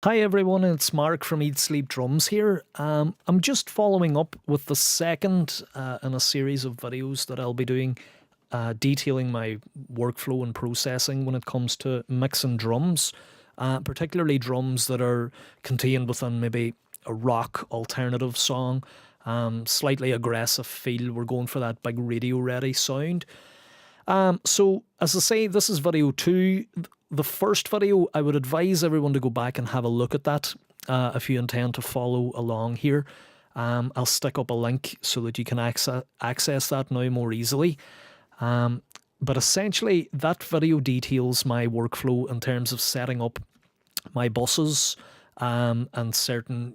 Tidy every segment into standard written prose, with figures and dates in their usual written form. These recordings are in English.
Hi everyone, it's Mark from eatsleepdrums here. I'm just following up with the second in a series of videos that I'll be doing detailing my workflow and processing when it comes to mixing drums, particularly drums that are contained within maybe a rock alternative song, slightly aggressive feel. We're going for that big radio ready sound. So, as I say, this is video 2. The first video, I would advise everyone to go back and have a look at that if you intend to follow along here. I'll stick up a link so that you can access that now more easily. But essentially, that video details my workflow in terms of setting up my buses and certain,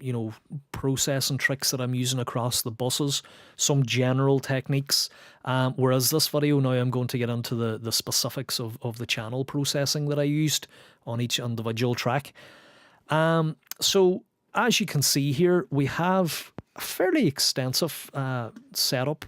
processing tricks that I'm using across the buses, some general techniques. Whereas this video now I'm going to get into the specifics of the channel processing that I used on each individual track. So as you can see here, we have a fairly extensive setup.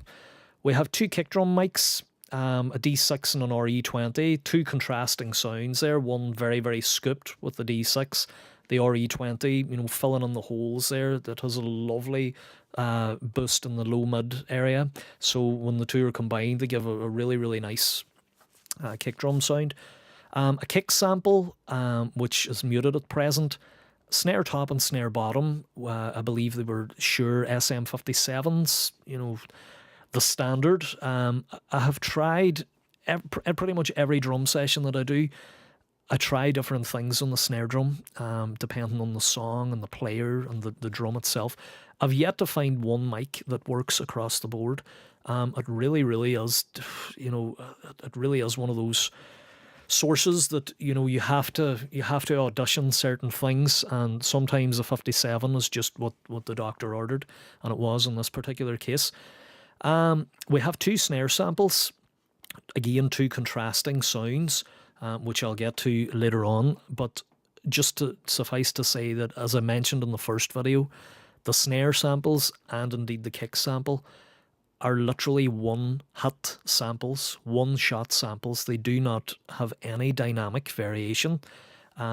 We have 2 kick drum mics, a D6 and an RE20, 2 contrasting sounds there, one very, very scooped with the D6, the RE20, filling in the holes there. That has a lovely boost in the low mid area. So when the two are combined, they give a really, really nice kick drum sound. A kick sample, which is muted at present. Snare top and snare bottom, I believe they were Shure SM57s, the standard. I have tried pretty much every drum session that I do. I try different things on the snare drum, depending on the song and the player and the drum itself. I've yet to find one mic that works across the board. It really, really is, it really is one of those sources that, you have to audition certain things, and sometimes a 57 is just what the doctor ordered, and it was in this particular case. We have 2 snare samples, again 2 contrasting sounds, which I'll get to later on, but just to suffice to say that, as I mentioned in the first video, the snare samples and indeed the kick sample are literally one-hit samples, one-shot samples. They do not have any dynamic variation.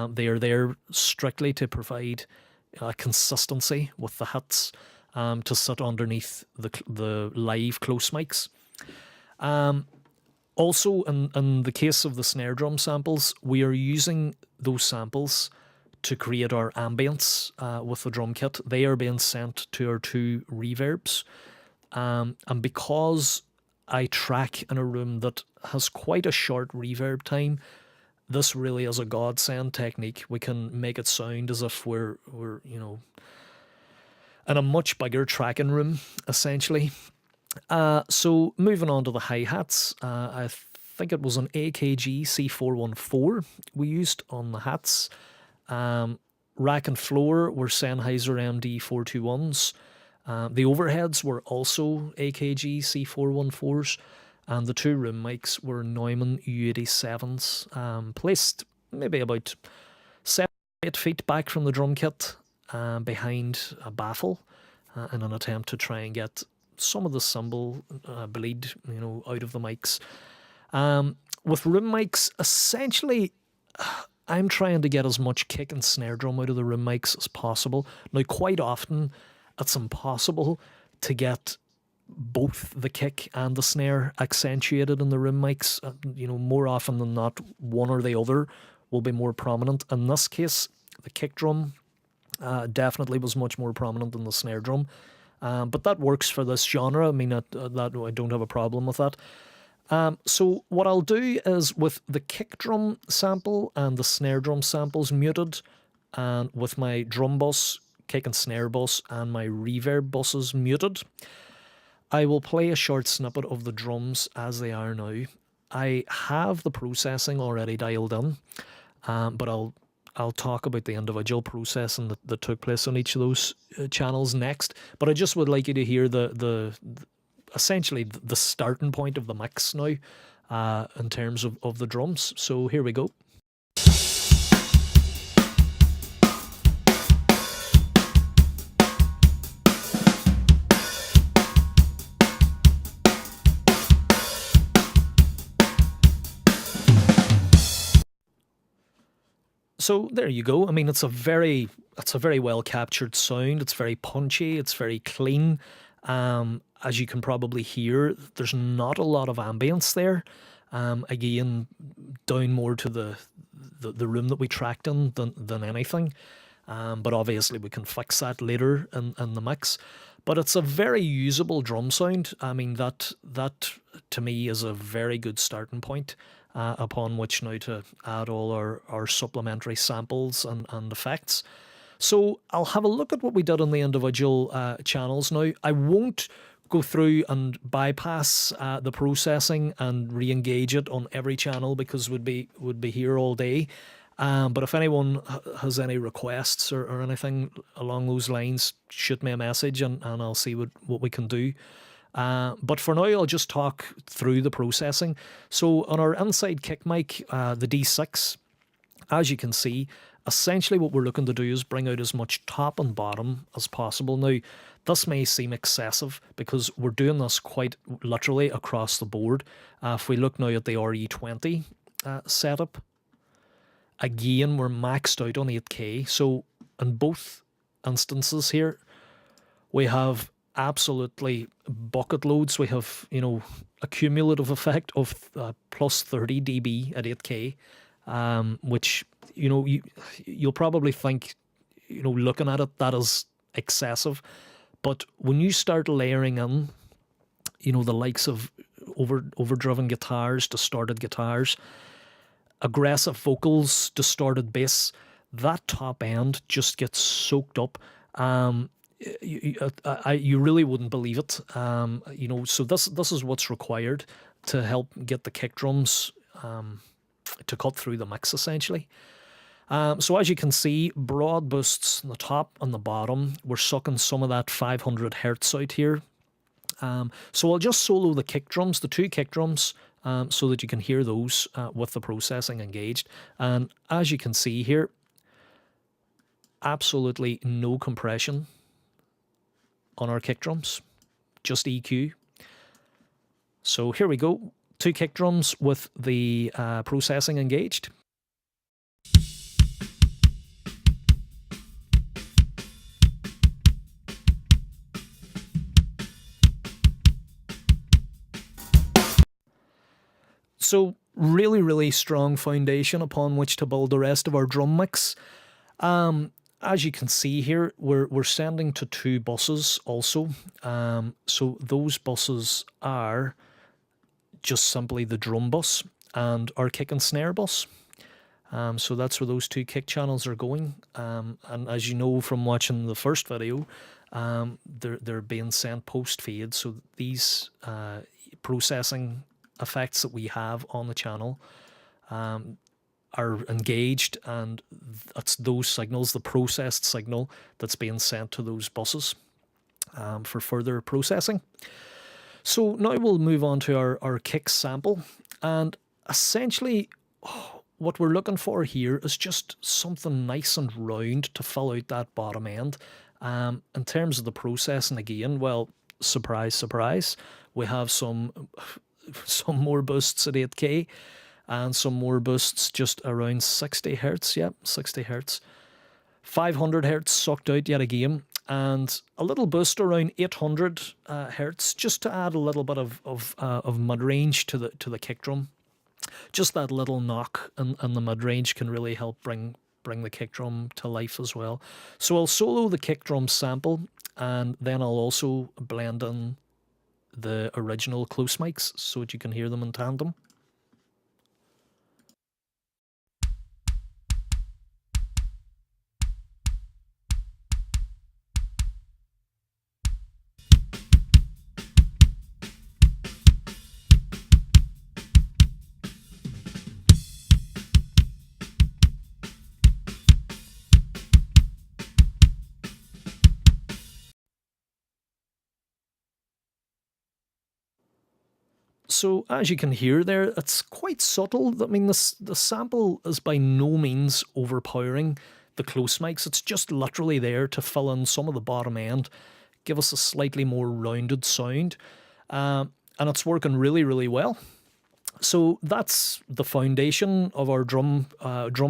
They are there strictly to provide consistency with the hits, to sit underneath the live close mics. Also, in the case of the snare drum samples, we are using those samples to create our ambience with the drum kit. They are being sent to our 2 reverbs. And because I track in a room that has quite a short reverb time, this really is a godsend technique. We can make it sound as if we're in a much bigger tracking room, essentially. So moving on to the hi-hats, I think it was an AKG C414 we used on the hats. Rack and floor were Sennheiser MD421s. The overheads were also AKG C414s, and the 2 room mics were Neumann U87s, placed maybe about 7 or 8 feet back from the drum kit, behind a baffle, in an attempt to try and get some of the cymbal bleed, out of the mics. With room mics, essentially, I'm trying to get as much kick and snare drum out of the room mics as possible. Now, quite often, it's impossible to get both the kick and the snare accentuated in the room mics. More often than not, one or the other will be more prominent. In this case, the kick drum definitely was much more prominent than the snare drum. But that works for this genre. I mean, I don't have a problem with that. So what I'll do is, with the kick drum sample and the snare drum samples muted, and with my drum bus, kick and snare bus, and my reverb buses muted, I will play a short snippet of the drums as they are now. I have the processing already dialed in, but I'll talk about the individual processing that took place on each of those channels next. But I just would like you to hear the essentially the starting point of the mix now, in terms of the drums. So here we go. So there you go. I mean, it's a very well captured sound. It's very punchy. It's very clean. As you can probably hear, there's not a lot of ambience there. Again, down more to the room that we tracked in than anything. But obviously we can fix that later in the mix. But it's a very usable drum sound. I mean, that to me is a very good starting point upon which now to add all our supplementary samples and effects. So I'll have a look at what we did on the individual channels now. I won't go through and bypass the processing and re-engage it on every channel because would be here all day. But if anyone has any requests or anything along those lines, shoot me a message and I'll see what we can do. But for now, I'll just talk through the processing. So on our inside kick mic, the D6, as you can see, essentially what we're looking to do is bring out as much top and bottom as possible. Now, this may seem excessive because we're doing this quite literally across the board. If we look now at the RE20 setup, again, we're maxed out on 8K. So in both instances here, we have absolutely bucket loads. We have, a cumulative effect of plus 30 dB at 8K, which, you'll probably think, looking at it, that is excessive. But when you start layering in, the likes of overdriven guitars, distorted guitars, aggressive vocals, distorted bass, that top end just gets soaked up. You really wouldn't believe it. So this is what's required to help get the kick drums to cut through the mix, essentially. So as you can see, broad boosts on the top and the bottom. We're sucking some of that 500 hertz out here. So I'll just solo the kick drums, the two kick drums, so that you can hear those with the processing engaged. And as you can see here, absolutely no compression on our kick drums, just EQ. So here we go, two kick drums with the processing engaged. So really, really strong foundation upon which to build the rest of our drum mix. As you can see here, we're sending to two buses also. So those buses are just simply the drum bus and our kick and snare bus. So that's where those two kick channels are going. And as you know from watching the first video, they're being sent post-fade. So these processing effects that we have on the channel are engaged, and that's those signals, the processed signal that's being sent to those buses for further processing. So now we'll move on to our kick sample, and essentially what we're looking for here is just something nice and round to fill out that bottom end. In terms of the processing, again, well, surprise, surprise, we have some more boosts at 8K and some more boosts just around 60 hertz. Yep, 60 hertz. 500 hertz sucked out yet again, and a little boost around 800 hertz just to add a little bit of mid-range to the kick drum. Just that little knock in the mid-range can really help bring the kick drum to life as well. So I'll solo the kick drum sample, and then I'll also blend in the original close mics so that you can hear them in tandem. So as you can hear there, it's quite subtle. I mean, the sample is by no means overpowering the close mics. It's just literally there to fill in some of the bottom end, give us a slightly more rounded sound. And it's working really, really well. So that's the foundation of our drum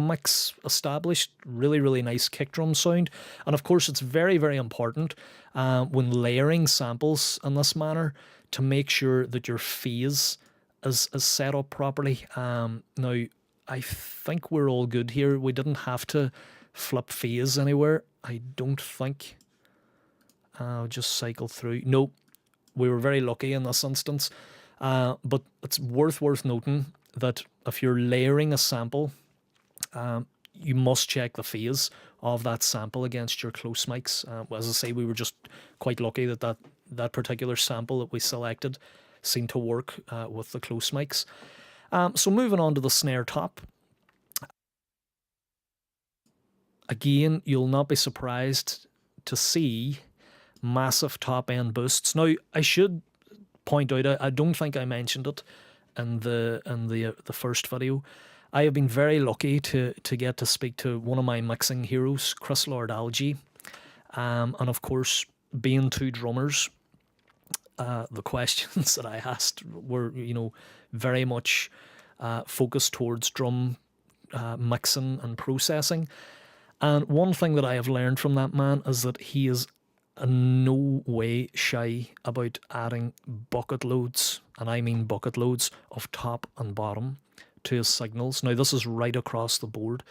mix established. Really, really nice kick drum sound. And of course, it's very, very important when layering samples in this manner to make sure that your phase is set up properly. Now, I think we're all good here. We didn't have to flip phase anywhere. I don't think. I'll just cycle through. Nope, we were very lucky in this instance. But it's worth noting that if you're layering a sample, you must check the phase of that sample against your close mics. As I say, we were just quite lucky that particular sample that we selected seemed to work with the close mics. So moving on to the snare top. Again, you'll not be surprised to see massive top end boosts. Now, I should point out, I don't think I mentioned it in the first video. I have been very lucky to get to speak to one of my mixing heroes, Chris Lord Alge, and of course, being two drummers, the questions that I asked were, very much focused towards drum mixing and processing. And one thing that I have learned from that man is that he is in no way shy about adding bucket loads, and I mean bucket loads, of top and bottom to his signals. Now, this is right across the board,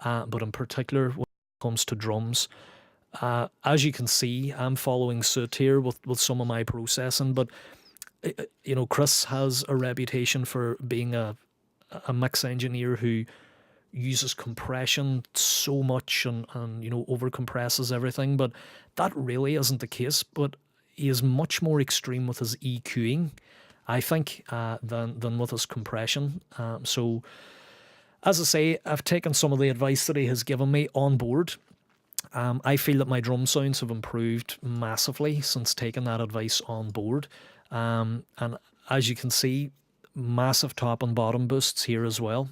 but in particular when it comes to drums. As you can see, I'm following suit here with some of my processing, but Chris has a reputation for being a mix engineer who uses compression so much and over compresses everything, but that really isn't the case. But he is much more extreme with his EQing, I think, than with his compression. So as I say, I've taken some of the advice that he has given me on board. I feel that my drum sounds have improved massively since taking that advice on board. And as you can see, massive top and bottom boosts here as well.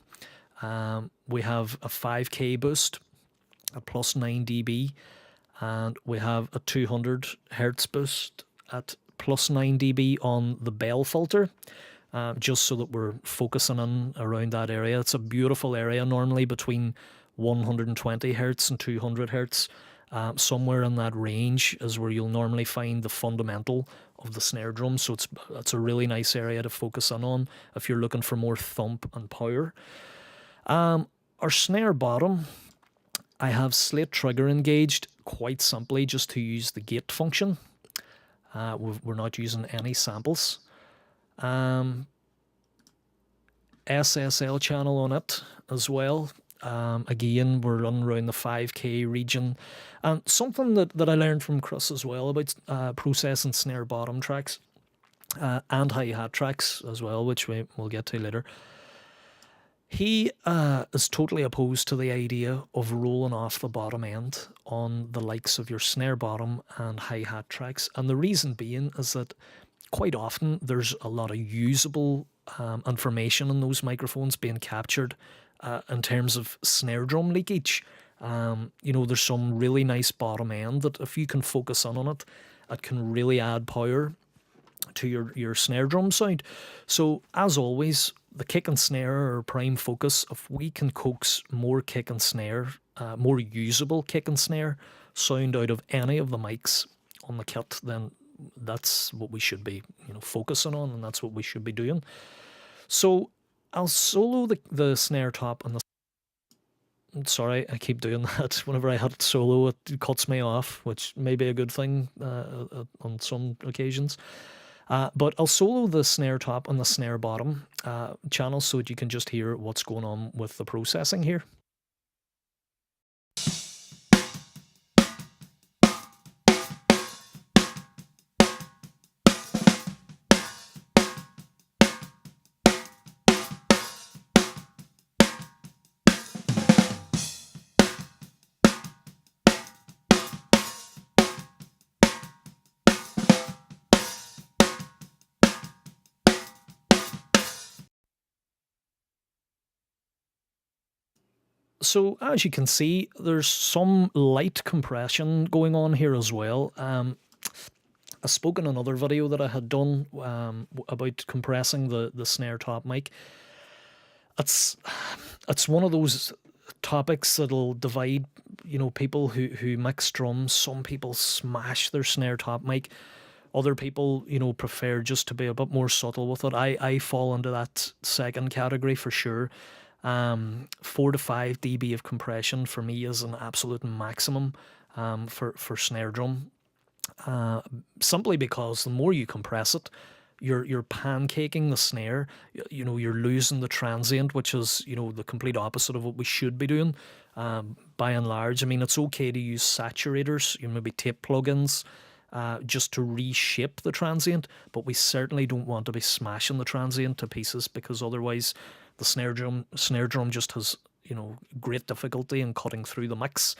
We have a 5K boost at plus 9 dB, and we have a 200 hertz boost at plus 9 dB on the bell filter, just so that we're focusing in around that area. It's a beautiful area, normally between 120 hertz and 200 hertz. Somewhere in that range is where you'll normally find the fundamental of the snare drum. So it's a really nice area to focus in on if you're looking for more thump and power. Our snare bottom, I have slate trigger engaged quite simply just to use the gate function. We're not using any samples. SSL channel on it as well. Again, we're running around the 5K region. And something that I learned from Chris as well about processing snare bottom tracks and hi hat tracks as well, which we'll get to later. He is totally opposed to the idea of rolling off the bottom end on the likes of your snare bottom and hi hat tracks. And the reason being is that quite often there's a lot of usable information in those microphones being captured in terms of snare drum leakage. There's some really nice bottom end that if you can focus on it, it can really add power to your snare drum sound. So as always, the kick and snare are our prime focus. If we can coax more kick and snare, more usable kick and snare sound out of any of the mics on the kit, then that's what we should be focusing on, and that's what we should be doing. So I'll solo the snare top and the... Sorry, I keep doing that. Whenever I hit solo, it cuts me off, which may be a good thing on some occasions. But I'll solo the snare top and the snare bottom channels so that you can just hear what's going on with the processing here. So as you can see, there's some light compression going on here as well. I spoke in another video that I had done about compressing the snare top mic. It's it's one of those topics that'll divide, people who mix drums. Some people smash their snare top mic. Other people, prefer just to be a bit more subtle with it. I fall into that second category for sure. 4 to 5 dB of compression for me is an absolute maximum for snare drum. Simply because the more you compress it, you're pancaking the snare. You're losing the transient, which is the complete opposite of what we should be doing. By and large, I mean it's okay to use saturators, maybe tape plugins, just to reshape the transient, but we certainly don't want to be smashing the transient to pieces because otherwise the snare drum just has great difficulty in cutting through the mix.